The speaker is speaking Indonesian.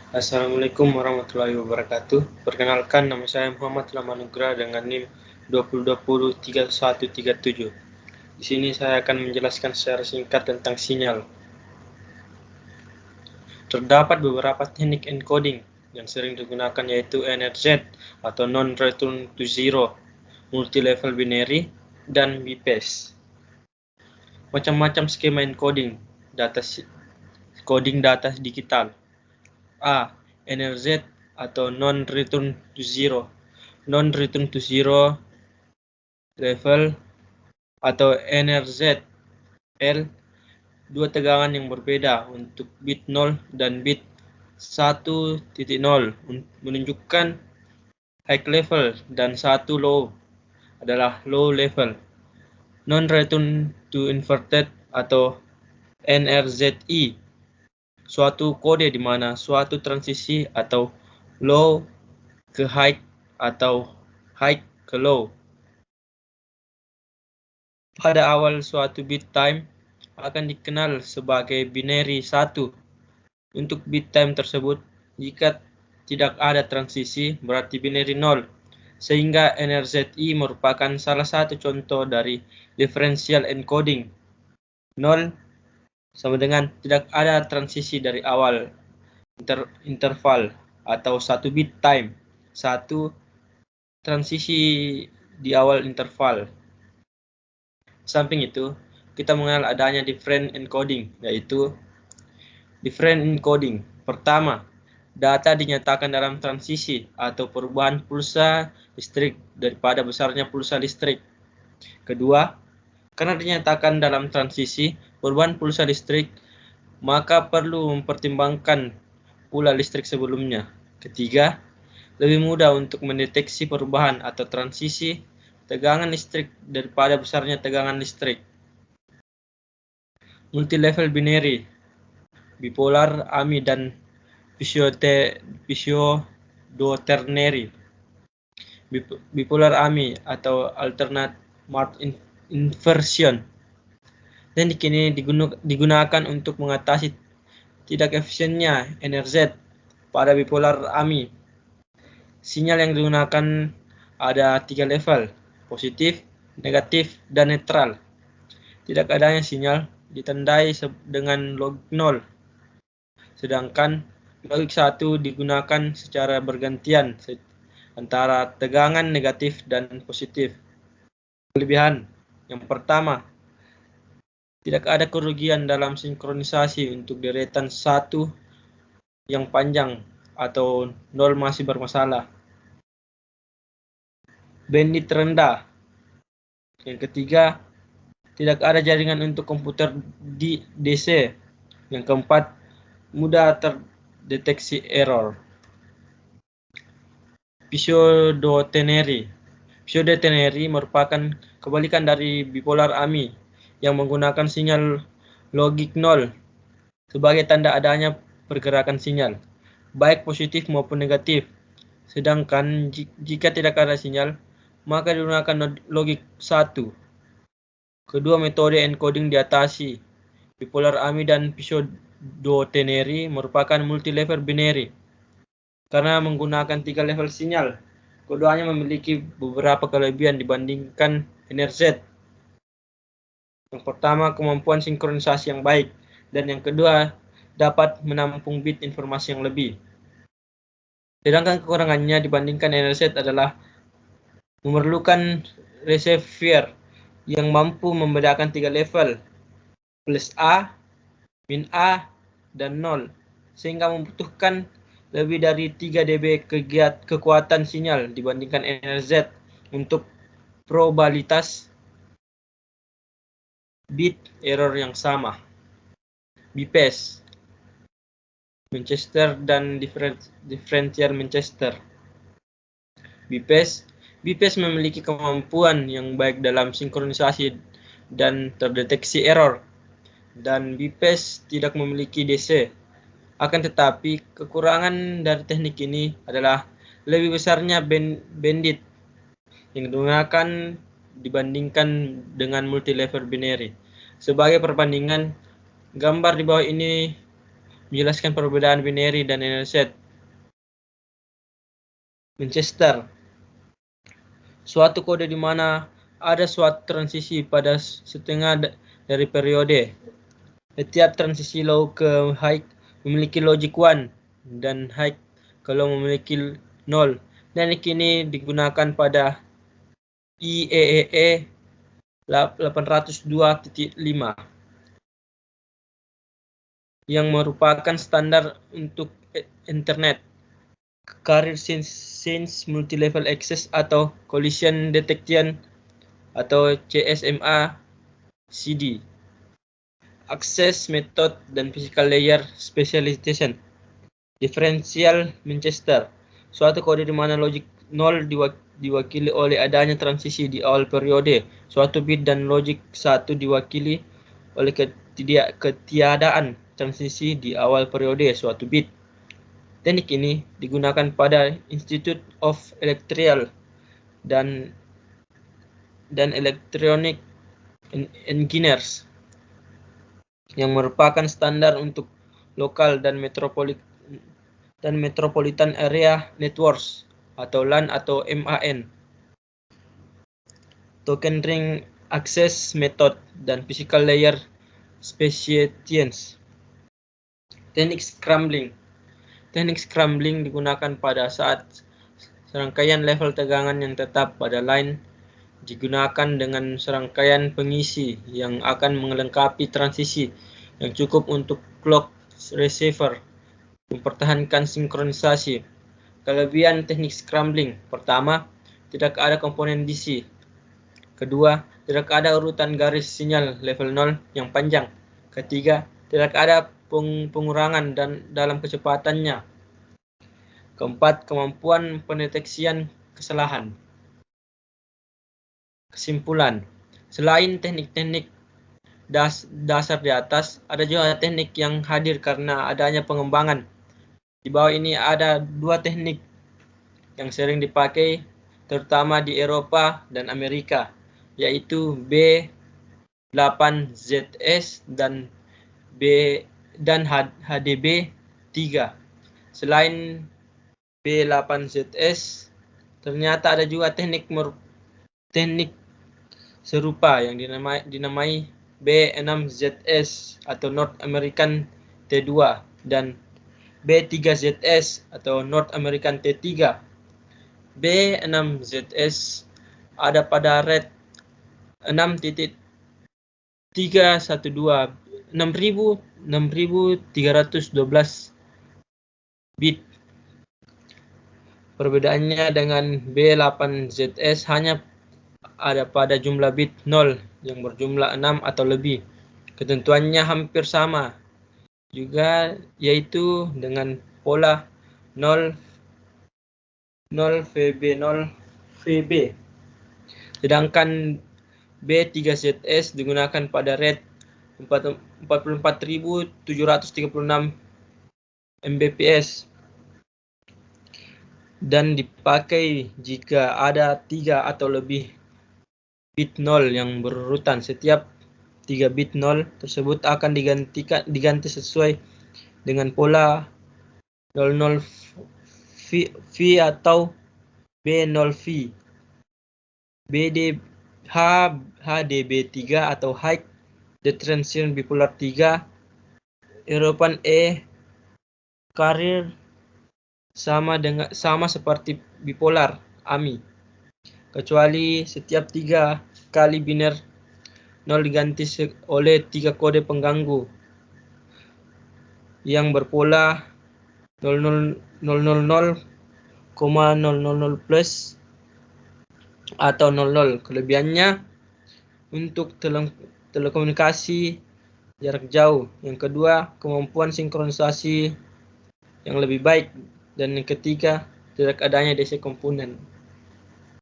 Assalamualaikum warahmatullahi wabarakatuh. Perkenalkan, nama saya Muhammad Lamanugra dengan NIM 20203137. Di sini saya akan menjelaskan secara singkat tentang sinyal. Terdapat beberapa teknik encoding yang sering digunakan, yaitu NRZ atau Non-Return to Zero, Multi-Level Binary, dan BPACE. Macam-macam skema encoding data digital. A. NRZ atau Non-Return to Zero. Non-Return to Zero level atau NRZ L, dua tegangan yang berbeda untuk bit 0 dan bit 1.0 menunjukkan high level dan satu low adalah low level. Non-Return to Inverted atau NRZI, suatu kode di mana suatu transisi atau low ke high atau high ke low pada awal suatu bit time akan dikenal sebagai binary 1. Untuk bit time tersebut, jika tidak ada transisi, berarti binary 0. Sehingga NRZI merupakan salah satu contoh dari differential encoding. 0 sama dengan tidak ada transisi dari awal interval atau 1 bit time. 1 transisi di awal interval. Samping itu, kita mengenal adanya different encoding, yaitu different encoding. Pertama, data dinyatakan dalam transisi atau perubahan pulsa listrik daripada besarnya pulsa listrik. Kedua, karena dinyatakan dalam transisi perubahan pulsa listrik, maka perlu mempertimbangkan pula listrik sebelumnya. Ketiga, lebih mudah untuk mendeteksi perubahan atau transisi tegangan listrik daripada besarnya tegangan listrik. Multi-level binary, bipolar AMI dan pseudo-ternary. Bipolar AMI atau alternate mode inversion dan kini digunakan untuk mengatasi tidak efisiennya NRZ pada bipolar AMI. Sinyal yang digunakan ada 3 level, positif, negatif, dan netral. Tidak adanya sinyal ditandai dengan logik 0, sedangkan logik 1 digunakan secara bergantian antara tegangan negatif dan positif. Kelebihan yang pertama, tidak ada kerugian dalam sinkronisasi untuk deretan 1 yang panjang atau 0 masih bermasalah. Bandwidth rendah. Yang ketiga, tidak ada jaringan untuk komputer di DC. Yang keempat, mudah terdeteksi error. Pseudo-ternary. Pseudo-ternary merupakan kebalikan dari bipolar AMI yang menggunakan sinyal logik 0 sebagai tanda adanya pergerakan sinyal, baik positif maupun negatif. Sedangkan jika tidak ada sinyal, maka digunakan logik 1. Kedua metode encoding diatasi, bipolar AMI dan pseudo-ternary merupakan multi-level binary. Karena menggunakan 3 level sinyal, keduanya memiliki beberapa kelebihan dibandingkan NRZ. Yang pertama, kemampuan sinkronisasi yang baik, dan yang kedua, dapat menampung bit informasi yang lebih. Sedangkan kekurangannya dibandingkan NRZ adalah memerlukan receiver yang mampu membedakan 3 level, plus A, min A, dan 0, sehingga membutuhkan lebih dari 3 dB kekuatan sinyal dibandingkan NRZ untuk probabilitas bit error yang sama. BPACE, Manchester dan differential Manchester. BPACE memiliki kemampuan yang baik dalam sinkronisasi dan terdeteksi error, dan BPACE tidak memiliki DC. Akan tetapi, kekurangan dari teknik ini adalah lebih besarnya bandwidth yang digunakan dibandingkan dengan multi-level binary. Sebagai perbandingan, gambar di bawah ini menjelaskan perbedaan binary dan inner set. Manchester, suatu kode di mana ada suatu transisi pada setengah dari periode. Setiap transisi low ke high memiliki logic 1 dan high kalau memiliki 0. Dan ini digunakan pada IEEE 802.5 yang merupakan standar untuk internet. Carrier Sense Multi-Level Access atau Collision Detection atau CSMA CD. Access Method dan Physical Layer Specialization. Differential Manchester, suatu kode di mana logic 0 diwakili oleh adanya transisi di awal periode suatu bit dan logic 1 diwakili oleh ketiadaan transisi di awal periode suatu bit. Teknik ini digunakan pada Institute of Electrical dan Electronic Engineers yang merupakan standar untuk lokal dan Metropolitan Area Networks atau LAN atau MAN. Token Ring Access Method dan Physical Layer Speciations. Teknik Scrambling. Teknik scrambling digunakan pada saat serangkaian level tegangan yang tetap pada line digunakan dengan serangkaian pengisi yang akan melengkapi transisi yang cukup untuk clock receiver mempertahankan sinkronisasi. Kelebihan teknik scrambling: pertama, tidak ada komponen DC. Kedua, tidak ada urutan garis sinyal level 0 yang panjang. Ketiga, tidak ada pengurangan dalam kecepatannya. Keempat, kemampuan pendeteksian kesalahan. Kesimpulan, selain teknik-teknik dasar di atas, ada juga teknik yang hadir karena adanya pengembangan. Di bawah ini ada dua teknik yang sering dipakai terutama di Eropa dan Amerika, yaitu B8ZS dan HDB3. Selain B8ZS, ternyata ada juga teknik serupa yang dinamai B6ZS atau North American T2 dan B3ZS atau North American T3. B6ZS ada pada rate 6.312 bit. Perbedaannya dengan B8ZS hanya ada pada jumlah bit 0 yang berjumlah 6 atau lebih. Ketentuannya hampir sama juga, yaitu dengan pola 0 VB0 VB. Sedangkan B3ZS digunakan pada rate 44.736 Mbps dan dipakai jika ada 3 atau lebih bit 0 yang berurutan. Setiap 3 bit 0 tersebut akan diganti sesuai dengan pola 00V atau B0V. HDB3 atau High Detention Bipolar 3 European Carrier sama seperti bipolar AMI, kecuali setiap 3 kali biner 0 diganti oleh 3 kode pengganggu yang berpola 000,000 plus atau 00. Kelebihannya untuk telekomunikasi jarak jauh. Yang kedua, kemampuan sinkronisasi yang lebih baik. Dan yang ketiga, tidak adanya DC komponen.